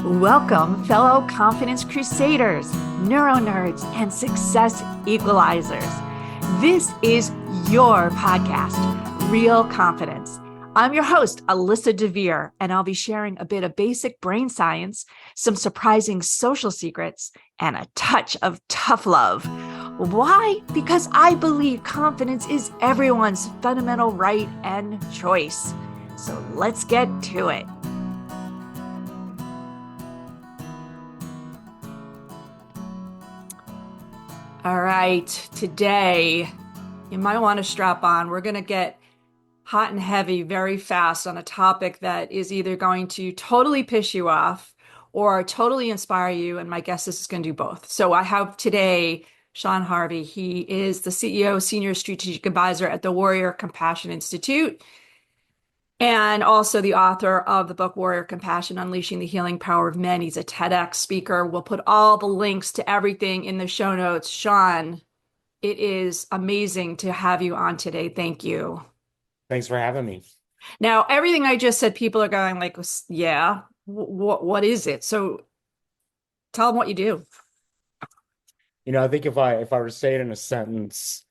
Welcome, fellow confidence crusaders, neuro nerds, and success equalizers. This is your podcast, Real Confidence. I'm your host, Alyssa DeVere, and I'll be sharing a bit of basic brain science, some surprising social secrets, and a touch of tough love. Why? Because I believe confidence is everyone's fundamental right and choice. So let's get to it. All right, today you might want to strap on. We're going to get hot and heavy very fast on a topic that is either going to totally piss you off or totally inspire you. And my guess is going to do both. So I have today Sean Harvey. He is the CEO, Senior Strategic Advisor at the Warrior Compassion Institute, and also the author of the book Warrior Compassion, Unleashing the Healing Power of Men. He's a TEDx speaker. We'll put all the links to everything in the show notes. Sean, it is amazing to have you on today. Thank you. Thanks for having me. Now, everything I just said, people are going like, yeah, what is it? So tell them what you do. I think if I were to say it in a sentence,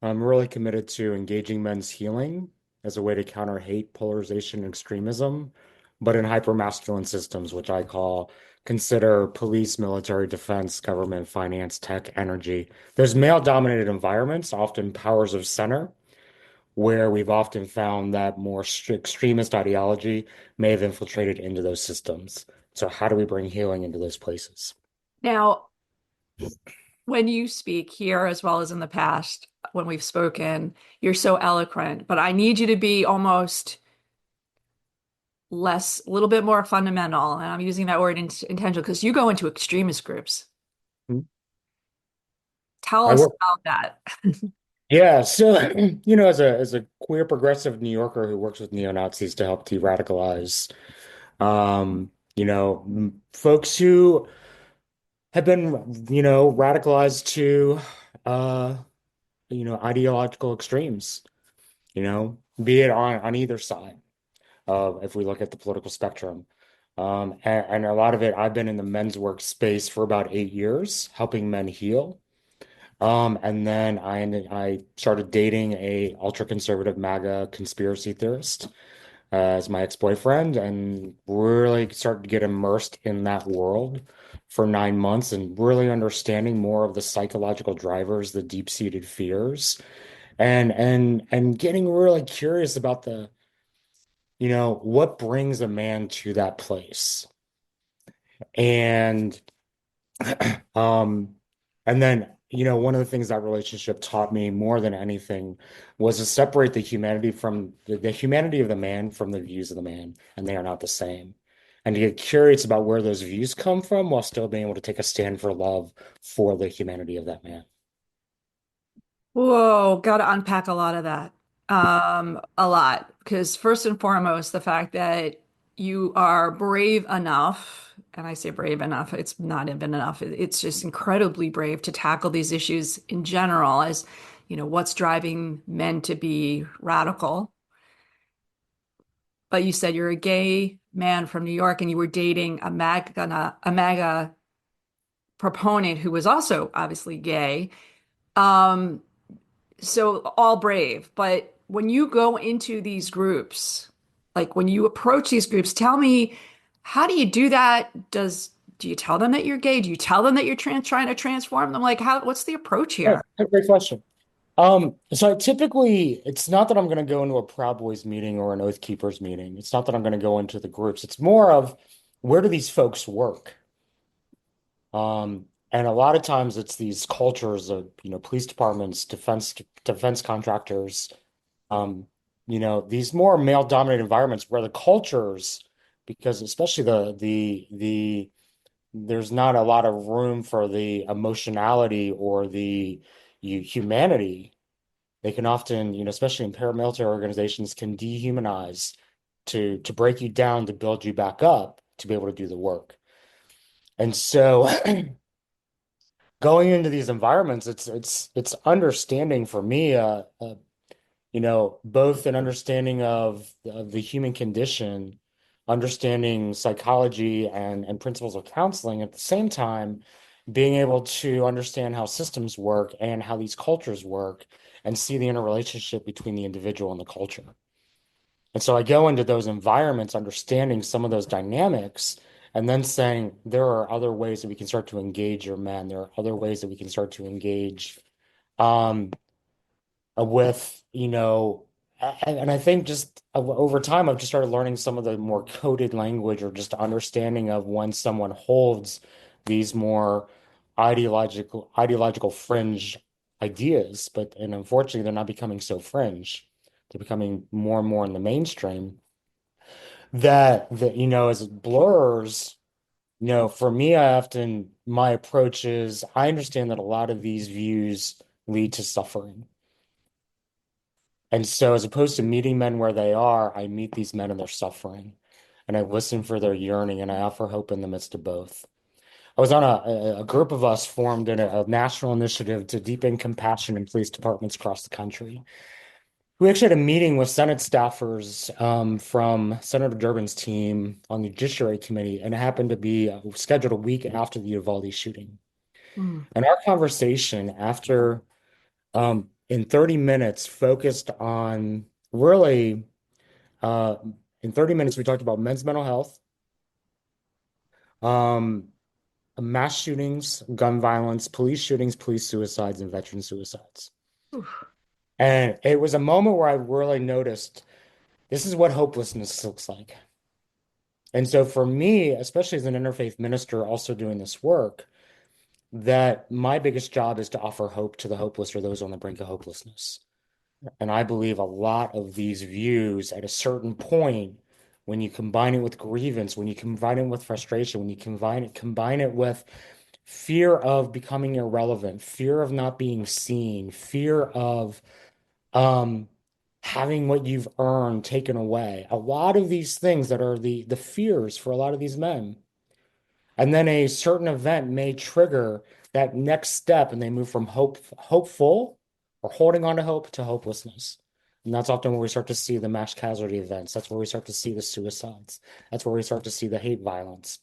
I'm really committed to engaging men's healing as a way to counter hate, polarization, and extremism, but in hypermasculine systems, which I call consider police, military, defense, government, finance, tech, energy. There's male-dominated environments, often powers of center, where we've often found that more extremist ideology may have infiltrated into those systems. So how do we bring healing into those places? Now, when you speak here as well as in the past, when we've spoken, you're so eloquent, but I need you to be almost less, a little bit more fundamental. And I'm using that word intentional because you go into extremist groups. Tell I us work about that. Yeah, so as a queer progressive New Yorker who works with neo-Nazis to help de-radicalize, folks who have been, radicalized to, uh, ideological extremes, be it on either side of, if we look at the political spectrum. And a lot of it, I've been in the men's work space for about 8 years, helping men heal. And then I started dating a ultra conservative MAGA conspiracy theorist as my ex-boyfriend, and really started to get immersed in that world for 9 months and really understanding more of the psychological drivers, the deep-seated fears, and getting really curious about what brings a man to that place. And Um, and then, one of the things that relationship taught me more than anything was to separate the humanity from the humanity of the man from the views of the man, and they are not the same. And to get curious about where those views come from while still being able to take a stand for love for the humanity of that man. Whoa, got to unpack a lot of that. A lot. Because first and foremost, the fact that you are brave enough, and I say brave enough, it's not even enough. It's just incredibly brave to tackle these issues in general as, what's driving men to be radical. But you said you're a gay man from New York and you were dating a MAGA proponent who was also obviously gay. Um, so all brave, but when you go into these groups, like when you approach these groups, tell me, how do you do that? Do you tell them that you're gay? Do you tell them that you're trying to transform them? Like what's the approach Yeah, here? great question. So typically it's not that I'm going to go into a Proud Boys meeting or an Oath Keepers meeting. It's not that I'm going to go into the groups. It's more of where do these folks work? And a lot of times it's these cultures of, police departments, defense contractors, these more male-dominated environments where the cultures, because especially the there's not a lot of room for the emotionality or the humanity. They can often, especially in paramilitary organizations, can dehumanize to break you down to build you back up to be able to do the work. And so going into these environments, it's understanding for me, both an understanding of the human condition, understanding psychology and principles of counseling, at the same time, being able to understand how systems work and how these cultures work and see the interrelationship between the individual and the culture. And so I go into those environments, understanding some of those dynamics, and then saying there are other ways that we can start to engage your men. There are other ways that we can start to engage um, with, and I think just over time, I've just started learning some of the more coded language or just understanding of when someone holds these more ideological fringe ideas, but and unfortunately, they're not becoming so fringe. They're becoming more and more in the mainstream that as it blurs, for me, my approach is I understand that a lot of these views lead to suffering. And so, as opposed to meeting men where they are, I meet these men in their suffering and I listen for their yearning and I offer hope in the midst of both. I was on a group of us formed in a national initiative to deepen compassion in police departments across the country. We actually had a meeting with Senate staffers from Senator Durbin's team on the Judiciary Committee, and it happened to be scheduled a week after the Uvalde shooting. Mm. And our conversation after in 30 minutes focused on really uh, in 30 minutes we talked about men's mental health, um, mass shootings, gun violence, police shootings, police suicides, and veteran suicides. Oof. And it was a moment where I really noticed this is what hopelessness looks like. And so for me, especially as an interfaith minister also doing this work, that my biggest job is to offer hope to the hopeless or those on the brink of hopelessness. And I believe a lot of these views at a certain point, when you combine it with grievance, when you combine it with frustration, when you combine it with fear of becoming irrelevant, fear of not being seen, fear of um, having what you've earned taken away, a lot of these things that are the fears for a lot of these men. And then a certain event may trigger that next step, and they move from hopeful or holding on to hope to hopelessness. And that's often where we start to see the mass casualty events. That's where we start to see the suicides. That's where we start to see the hate violence.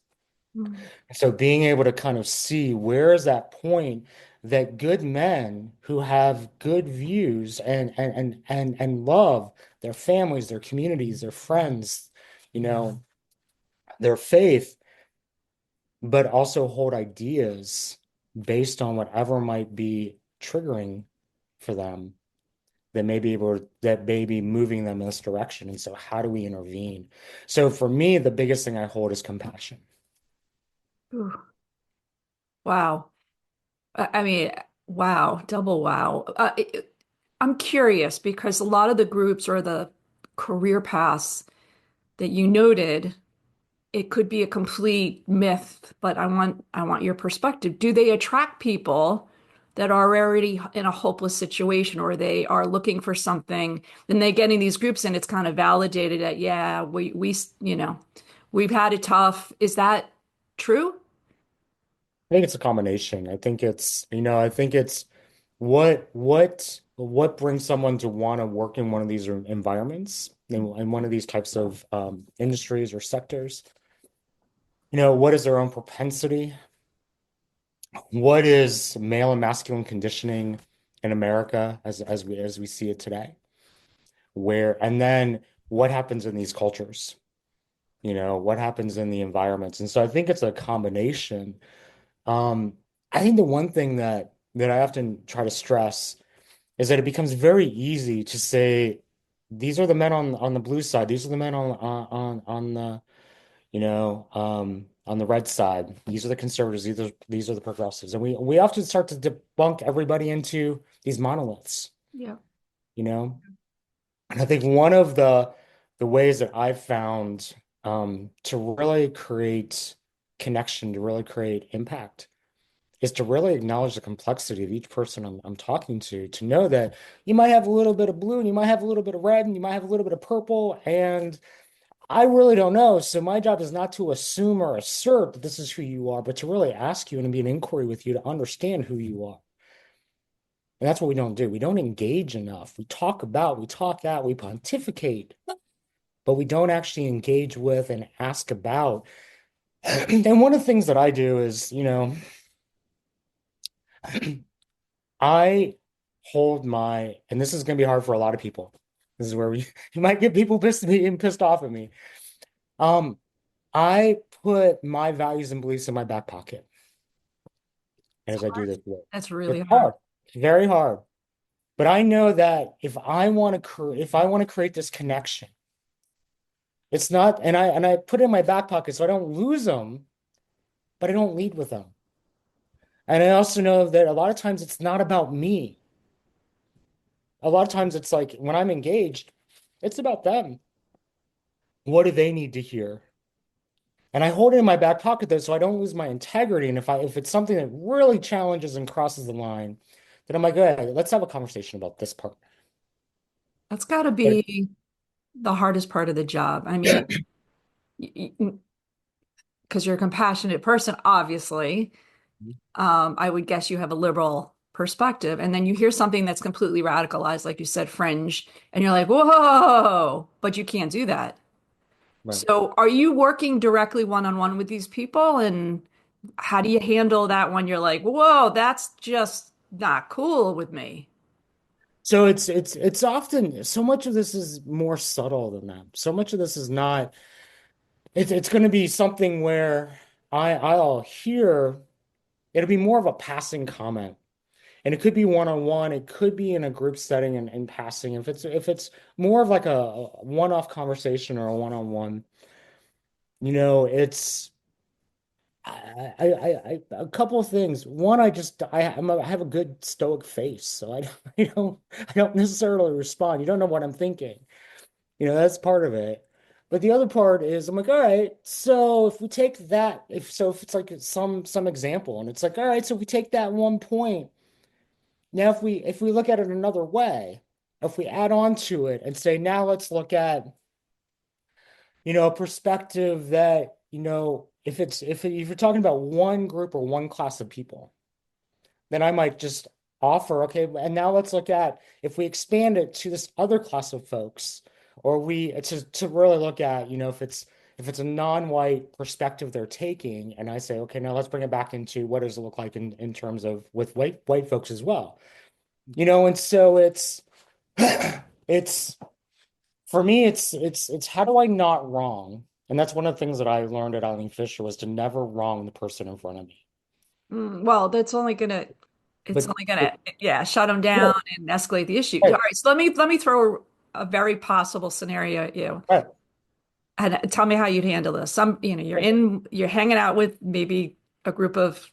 Mm. So being able to kind of see where is that point that good men who have good views and love their families, their communities, their friends, their faith, but also hold ideas based on whatever might be triggering for them that may be moving them in this direction. And so how do we intervene? So for me, the biggest thing I hold is compassion. Ooh. Wow. I mean, wow, double wow. I'm curious because a lot of the groups or the career paths that you noted, it could be a complete myth, but I want your perspective. Do they attract people that are already in a hopeless situation or they are looking for something? Then they get in these groups and it's kind of validated that, yeah, we've had it tough. Is that true? I think it's a combination. I think it's what brings someone to want to work in one of these environments in one of these types of industries or sectors. What is their own propensity? What is male and masculine conditioning in America as we see it today? And then what happens in these cultures? What happens in the environments? And so I think it's a combination. Um, I think the one thing that I often try to stress is that it becomes very easy to say, these are the men on the blue side, these are the men on the on the red side. These are the conservatives. These are the progressives, and we often start to debunk everybody into these monoliths. Yeah. You know, and I think one of the ways that I've found to really create connection, to really create impact, is to really acknowledge the complexity of each person I'm talking to know that you might have a little bit of blue and you might have a little bit of red and you might have a little bit of purple, and I really don't know. So my job is not to assume or assert that this is who you are, but to really ask you and be an inquiry with you to understand who you are. And that's what we don't do. We don't engage enough. We talk at, we pontificate, but we don't actually engage with and ask about. And one of the things that I do is, I hold my, and this is going to be hard for a lot of people. This is where we you might get people pissed off at me. Um, I put my values and beliefs in my back pocket It's as I do hard. this work. That's really It's hard. hard. It's very hard. But I know that if I want to create this connection, it's not, and I put it in my back pocket so I don't lose them, but I don't lead with them. And I also know that a lot of times it's not about me. A lot of times it's like when I'm engaged, it's about them. What do they need to hear? And I hold it in my back pocket though, so I don't lose my integrity. And if it's something that really challenges and crosses the line, then I'm like, okay, let's have a conversation about this part. That's got to But be the hardest part of the job. I mean, because you're a compassionate person, obviously. I would guess you have a liberal perspective, and then you hear something that's completely radicalized, like you said, fringe, and you're like, whoa, but you can't do that. right. So, are you working directly one-on-one with these people, and how do you handle that when you're like, whoa, that's just not cool with me? So it's often so much of this is more subtle than that. So much of this is not. It's going to be something where I'll hear it'll be more of a passing comment. And it could be one-on-one, it could be in a group setting and passing. If it's more of like a one-off conversation or a one-on-one, it's a couple of things. One, I have a good stoic face, so I don't necessarily respond. You don't know what I'm thinking. That's part of it. But the other part is I'm like, all right, so if we take that, if it's like some example, and it's like, all right, so if we take that one point. Now, if we look at it another way, if we add on to it and say, now let's look at, a perspective that, if you're talking about one group or one class of people, then I might just offer, okay, and now let's look at if we expand it to this other class of folks, or we to really look at, if it's a non-white perspective they're taking, and I say, okay, now let's bring it back into what does it look like in terms of with white folks as well. And so it's for me, it's how do I not wrong? And that's one of the things that I learned at Eileen Fisher was to never wrong the person in front of me. Well, it's But, only but gonna, yeah, shut them yeah, down and escalate the issue. All right, right, so let me throw a very possible scenario at you, right, and tell me how you'd handle this. right. You're hanging out with maybe a group of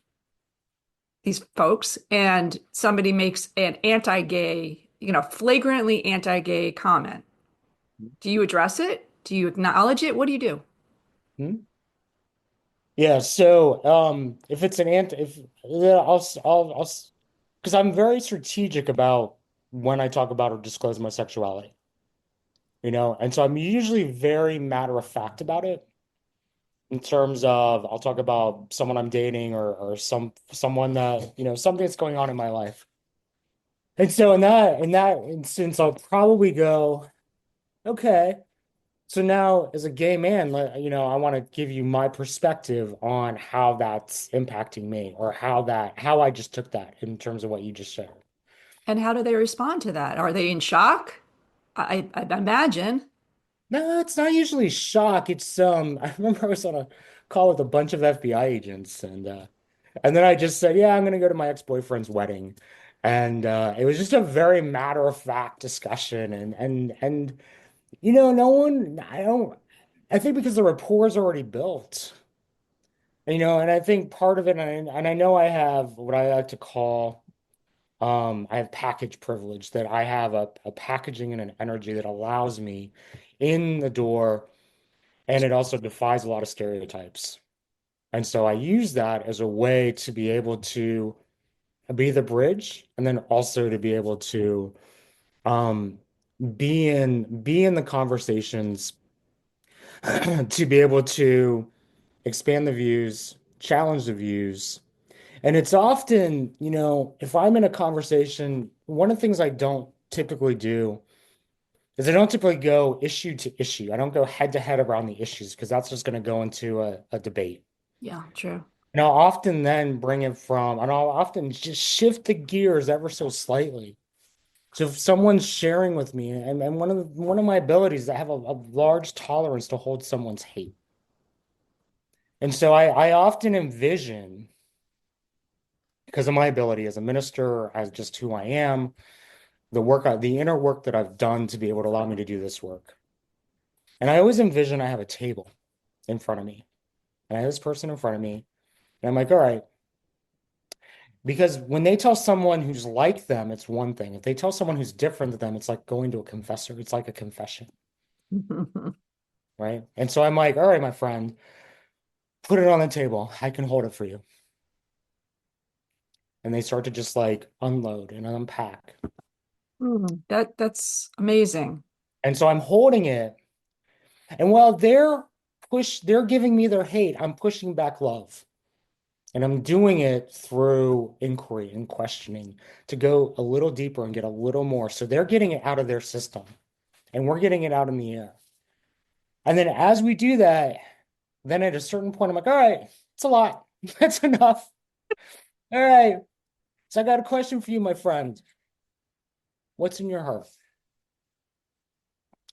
these folks, and somebody makes an anti-gay, flagrantly anti-gay comment. Do you address it? Do you acknowledge it? What do you do? Hmm? Yeah, so if it's an ant if yeah, because I'm very strategic about when I talk about or disclose my sexuality, and so I'm usually very matter of fact about it. In terms of I'll talk about someone I'm dating or someone that, something that's going on in my life. And so in that instance, I'll probably go, okay, so now as a gay man, I want to give you my perspective on how that's impacting me or how I just took that in terms of what you just said. And how do they respond to that? Are they in shock? I imagine. No, it's not usually shock. It's I remember I was on a call with a bunch of FBI agents and then I just said, yeah, I'm gonna go to my ex-boyfriend's wedding. And it was just a very matter-of-fact discussion and no one I think because the rapport is already built. And I think part of it and I know I have what I like to call I have package privilege that I have a packaging and an energy that allows me in the door. And it also defies a lot of stereotypes. And so I use that as a way to be able to be the bridge and then also to be able to um, be in the conversations to be able to expand the views, challenge the views. And it's often, if I'm in a conversation, one of the things I don't typically do is I don't typically go issue to issue. I don't go head to head around the issues because that's just going to go into a debate. Yeah, true. And I'll often then bring it from, and I'll often just shift the gears ever so slightly. So if someone's sharing with me, and one of my abilities is I have a large tolerance to hold someone's hate. And so I often envision, because of my ability as a minister, as just who I am, the inner work that I've done to be able to allow me to do this work. And I always envision I have a table in front of me, and I have this person in front of me, and I'm like, all right, because when they tell someone who's like them, it's one thing. If they tell someone who's different than them, it's like going to a confessor. It's like a confession, right? And so I'm like, all right, my friend, put it on the table. I can hold it for you. And they start to just like unload and unpack. That's amazing. And so I'm holding it. And while they're giving me their hate, I'm pushing back love. And I'm doing it through inquiry and questioning to go a little deeper and get a little more. So they're getting it out of their system and we're getting it out in the air. And then as we do that, then at a certain point, I'm like, all right, it's a lot. That's enough. All right. So I got a question for you, my friend. What's in your heart?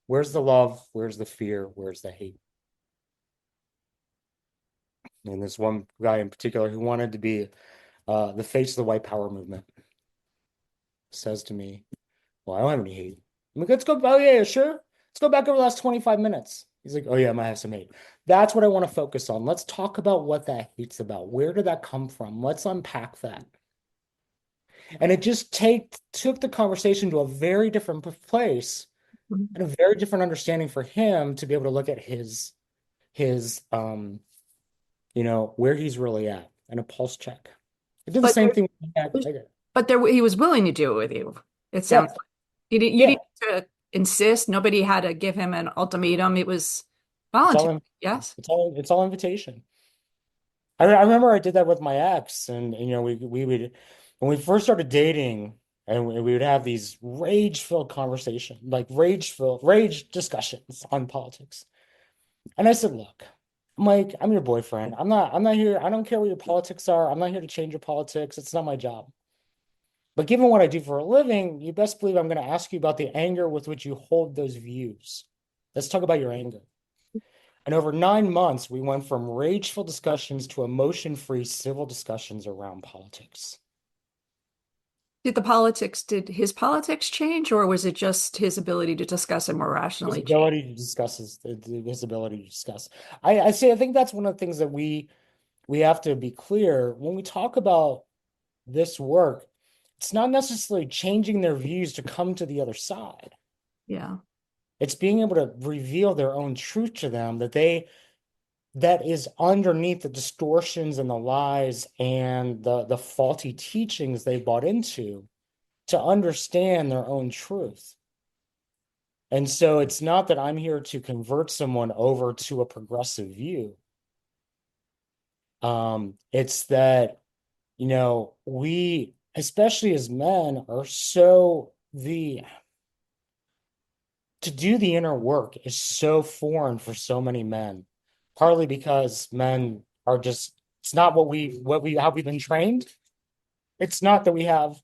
Where's the love? Where's the fear? Where's the hate? And this one guy in particular who wanted to be the face of the white power movement says to me, well, I don't have any hate. I'm like, let's go. Oh, yeah, yeah, sure. Let's go back over the last 25 minutes. He's like, oh, yeah, I might have some hate. That's what I want to focus on. Let's talk about what that hate's about. Where did that come from? Let's unpack that. And it just took the conversation to a very different place and a very different understanding for him to be able to look at his where he's really at and a pulse check. I did the But same thing. he was willing to do it with you. It Yeah, sounds like you yeah. didn't have to insist. Nobody had to give him an ultimatum. It was It's all voluntary. in, Yes. it's all invitation. I remember I did that with my ex, and we would when we first started dating, and we would have these rage-filled conversations, like rage discussions on politics. And I said, look, Mike, I'm your boyfriend. I'm not here. I don't care what your politics are. I'm not here to change your politics. It's not my job. But given what I do for a living, you best believe I'm going to ask you about the anger with which you hold those views. Let's talk about your anger. And over 9 months, we went from rageful discussions to emotion-free civil discussions around politics. Did his politics change, or was it just his ability to discuss it more His rationally change? ability to discuss his ability to discuss. I think that's one of the things that we have to be clear when we talk about this work. It's not necessarily changing their views to come to the other side. Yeah. It's being able to reveal their own truth to them that is underneath the distortions and the lies and the faulty teachings they bought into to understand their own truth. And so it's not that I'm here to convert someone over to a progressive view. It's that, we, especially as men, are so the to do the inner work is so foreign for so many men, partly because men are just, it's not how we've been trained. It's not that we have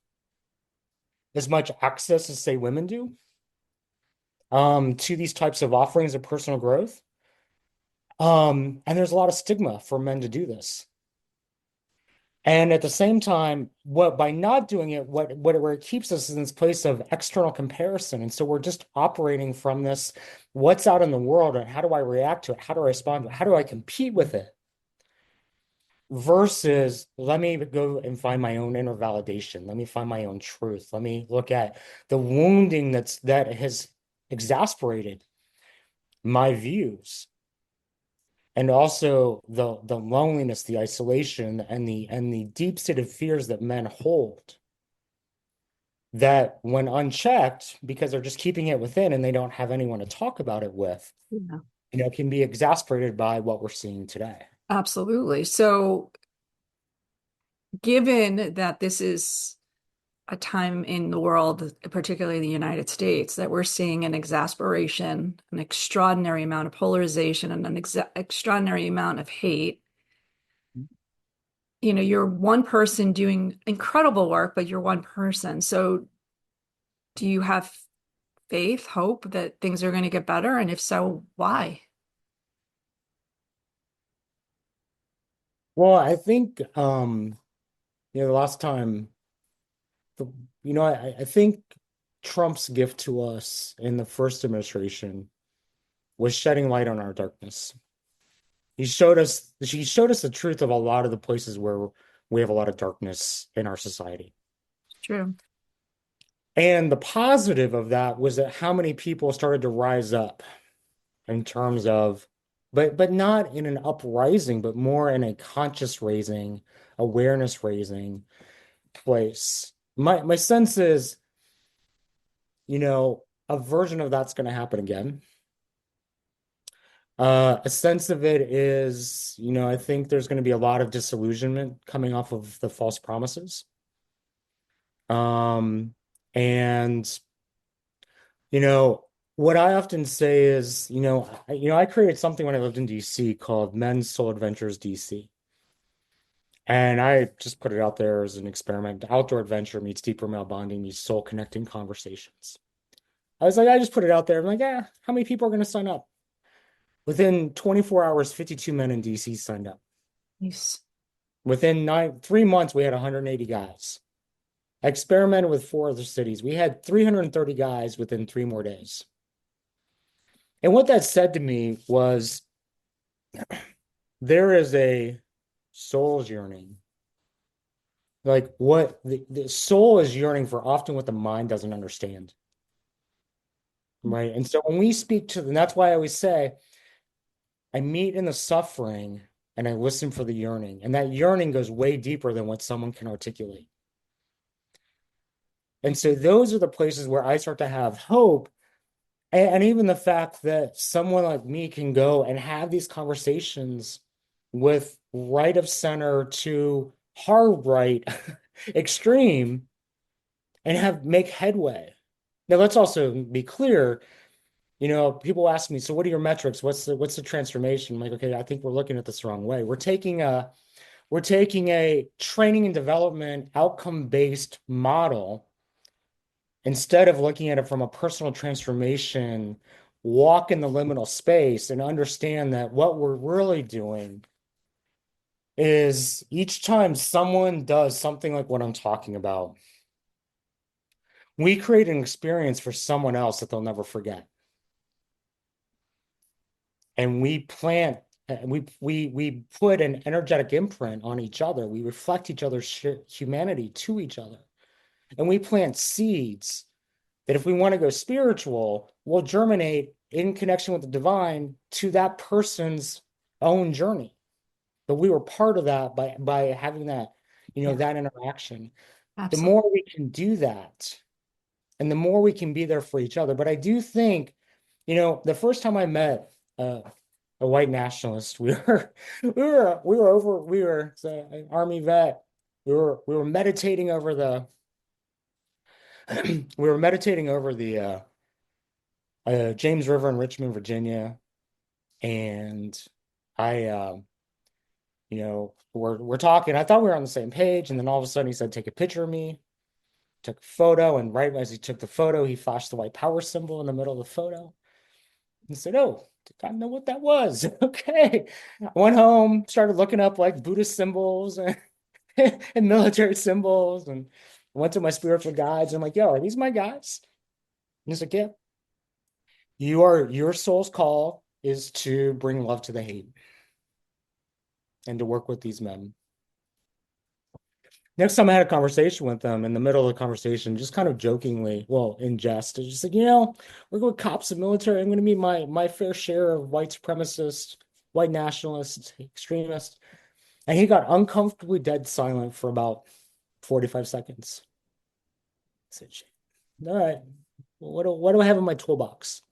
as much access as say women do to these types of offerings of personal growth. And there's a lot of stigma for men to do this. And at the same time, what by not doing it, where it keeps us in this place of external comparison. And so we're just operating from this, what's out in the world and how do I react to it? How do I respond to it? How do I compete with it? Versus let me go and find my own inner validation. Let me find my own truth. Let me look at the wounding that has exasperated my views. And also the loneliness, the isolation, and the deep-seated fears that men hold that when unchecked, because they're just keeping it within and they don't have anyone to talk about it with, Yeah. can be exasperated by what we're seeing today. Absolutely. So, given that this is a time in the world, particularly the United States, that we're seeing an exasperation, an extraordinary amount of polarization, and an extraordinary amount of hate. You know, you're one person doing incredible work, but you're one person. So, do you have faith, hope that things are going to get better? And if so, why? Well, I think the last time the, I think Trump's gift to us in the first administration was shedding light on our darkness. He showed us the truth of a lot of the places where we have a lot of darkness in our society. True. And the positive of that was that how many people started to rise up in terms of, but not in an uprising, but more in a conscious raising, awareness raising place. My sense is, a version of that's going to happen again. A sense of it is, I think there's going to be a lot of disillusionment coming off of the false promises. Um, and you know, what I often say is, I created something when I lived in DC called Men's Soul Adventures DC. And I just put it out there as an experiment. Outdoor adventure meets deeper male bonding meets soul connecting conversations. I was like, I just put it out there. I'm like, yeah, how many people are going to sign up? Within 24 hours, 52 men in DC signed up. Nice. Within 3 months, we had 180 guys. I experimented with 4 other cities. We had 330 guys within 3 more days. And what that said to me was there is a soul's yearning. Like what the soul is yearning for, often what the mind doesn't understand. Right. And so when we speak to, and that's why I always say, I meet in the suffering and I listen for the yearning. And that yearning goes way deeper than what someone can articulate. And so those are the places where I start to have hope. And even the fact that someone like me can go and have these conversations with right of center to hard right extreme and have make headway. Now let's also be clear, people ask me, so what are your metrics? What's the transformation? I'm like, okay, I think we're looking at this the wrong way. We're taking a training and development outcome-based model instead of looking at it from a personal transformation, walk in the liminal space and understand that what we're really doing is each time someone does something like what I'm talking about, we create an experience for someone else that they'll never forget. And we plant, we put an energetic imprint on each other. We reflect each other's humanity to each other. And we plant seeds that if we want to go spiritual, will germinate in connection with the divine to that person's own journey. But we were part of that by having that, Yeah, that interaction. The absolutely. more we can do that, and the more we can be there for each other. But I do think, the first time I met a white nationalist, we were so, an army vet. We were meditating over the we were meditating over the James River in Richmond, Virginia, and I, we're talking. I thought we were on the same page, and then all of a sudden he said, "Take a picture of me." Took a photo, and right as he took the photo, he flashed the white power symbol in the middle of the photo. He said, "Oh, did I know what that was?" Okay. I went home, started looking up like Buddhist symbols and, and military symbols, and went to my spiritual guides. I'm like, "Yo, are these my guides?" And he's like, "Yeah." Your soul's call is to bring love to the hate and to work with these men. Next time I had a conversation with them, in the middle of the conversation, just kind of jokingly, well, in jest, I was just like, we're going cops and military. I'm going to meet my fair share of white supremacists, white nationalists, extremists. And he got uncomfortably dead silent for about 45 seconds. I said, "Shit. All right, well, what do I have in my toolbox?"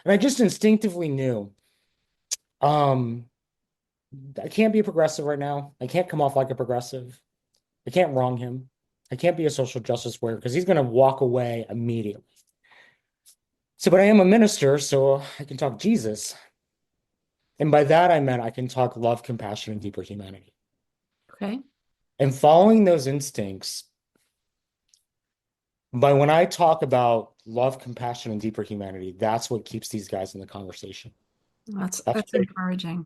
And I just instinctively knew, um, I can't be a progressive right now. I can't come off like a progressive. I can't wrong him. I can't be a social justice warrior because he's going to walk away immediately. So, but I am a minister, so I can talk Jesus. And by that, I meant I can talk love, compassion, and deeper humanity. Okay. And following those instincts, but when I talk about love, compassion, and deeper humanity, that's what keeps these guys in the conversation. That's That's encouraging.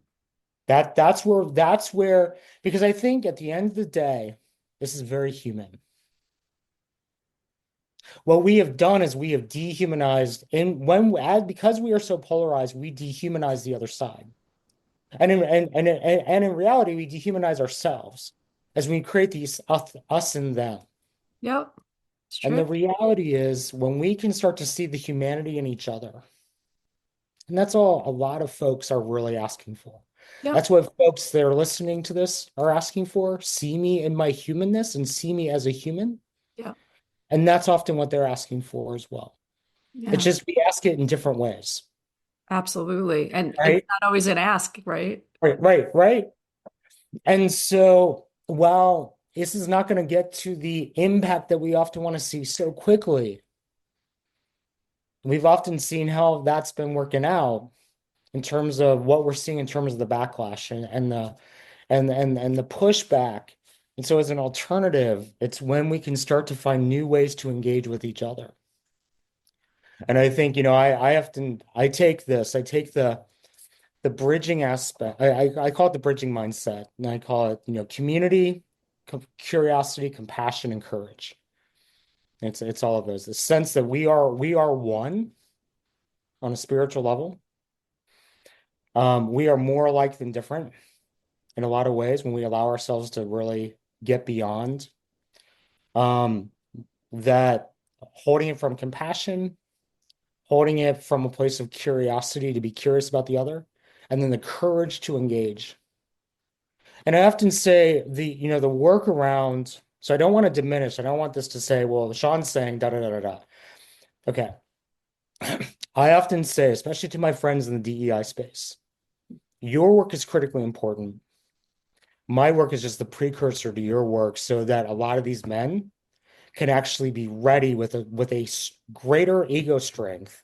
that's where because I think at the end of the day, this is very human. What we have done is we have dehumanized and because we are so polarized, we dehumanize the other side. And in reality, we dehumanize ourselves as we create these us and them. Yep. It's And true. the reality is when we can start to see the humanity in each other, and that's all a lot of folks are really asking for. Yep. That's what folks that are listening to this are asking for. See me in my humanness and see me as a human. Yep. And that's often what they're asking for as well. It's Yeah. just we ask it in different ways, Absolutely. And it's right? not always an ask, right? Right. And so while this is not going to get to the impact that we often want to see so quickly, we've often seen how that's been working out in terms of what we're seeing in terms of the backlash and the pushback. And so as an alternative, it's when we can start to find new ways to engage with each other. And I think, I often I take the bridging aspect. I call it the bridging mindset, and I call it, community, curiosity, compassion, and courage. It's all of those. The sense that we are one on a spiritual level. We are more alike than different in a lot of ways when we allow ourselves to really get beyond um, that, holding it from compassion, holding it from a place of curiosity to be curious about the other, and then the courage to engage. And I often say the workaround. So I don't want to diminish. I don't want this to say, well, Sean's saying da da da da da. Okay. I often say, especially to my friends in the DEI space, your work is critically important. My work is just the precursor to your work so that a lot of these men can actually be ready with a greater ego strength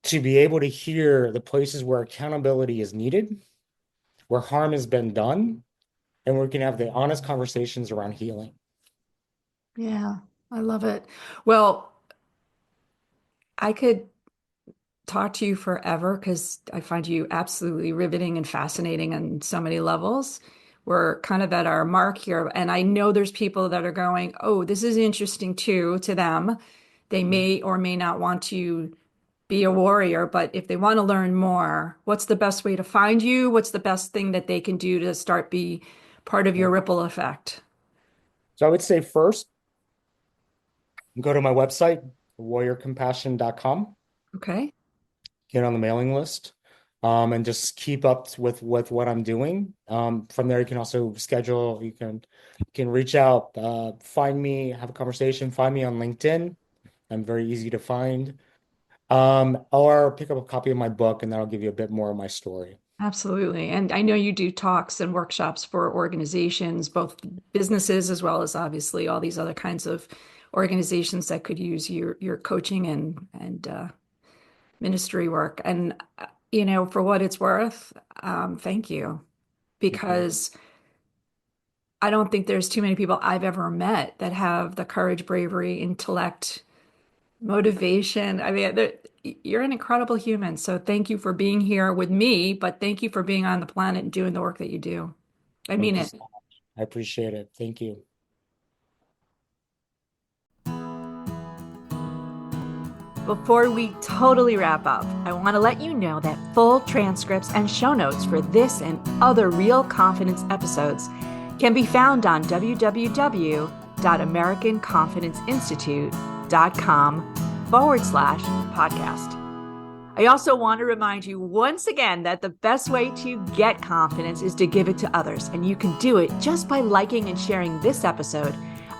to be able to hear the places where accountability is needed, where harm has been done, and we can have the honest conversations around healing. Yeah. I love it. Well, I could talk to you forever because I find you absolutely riveting and fascinating on so many levels. We're kind of at our mark here. And I know there's people that are going, oh, this is interesting too to them. They may or may not want to be a warrior, but if they want to learn more, what's the best way to find you? What's the best thing that they can do to start be part of your ripple effect? So I would say first, go to my website, warriorcompassion.com, Okay. get on the mailing list, and just keep up with what I'm doing. From there, you can also schedule, you can reach out, find me, have a conversation, find me on LinkedIn. I'm very easy to find. Or pick up a copy of my book, and that'll give you a bit more of my story. Absolutely. And I know you do talks and workshops for organizations, both businesses as well as obviously all these other kinds of organizations that could use your coaching and ministry work. And for what it's worth, thank you Thank you. because I don't think there's too many people I've ever met that have the courage, bravery, intellect, motivation. I mean, you're an incredible human. So thank you for being here with me, but thank you for being on the planet and doing the work that you do. I mean Thank you it. so much. I appreciate it. Thank you. Before we totally wrap up, I want to let you know that full transcripts and show notes for this and other Real Confidence episodes can be found on www.americanconfidenceinstitute.com/podcast. I also want to remind you once again that the best way to get confidence is to give it to others, and you can do it just by liking and sharing this episode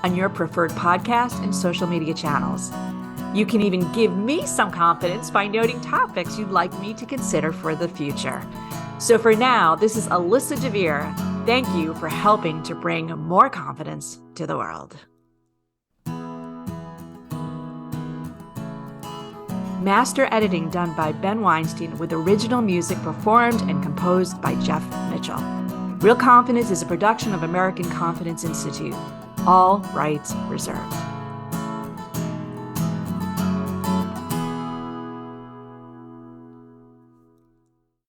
on your preferred podcast and social media channels. You can even give me some confidence by noting topics you'd like me to consider for the future. So for now, this is Alyssa DeVere. Thank you for helping to bring more confidence to the world. Master editing done by Ben Weinstein, with original music performed and composed by Jeff Mitchell. Real Confidence is a production of American Confidence Institute. All rights reserved.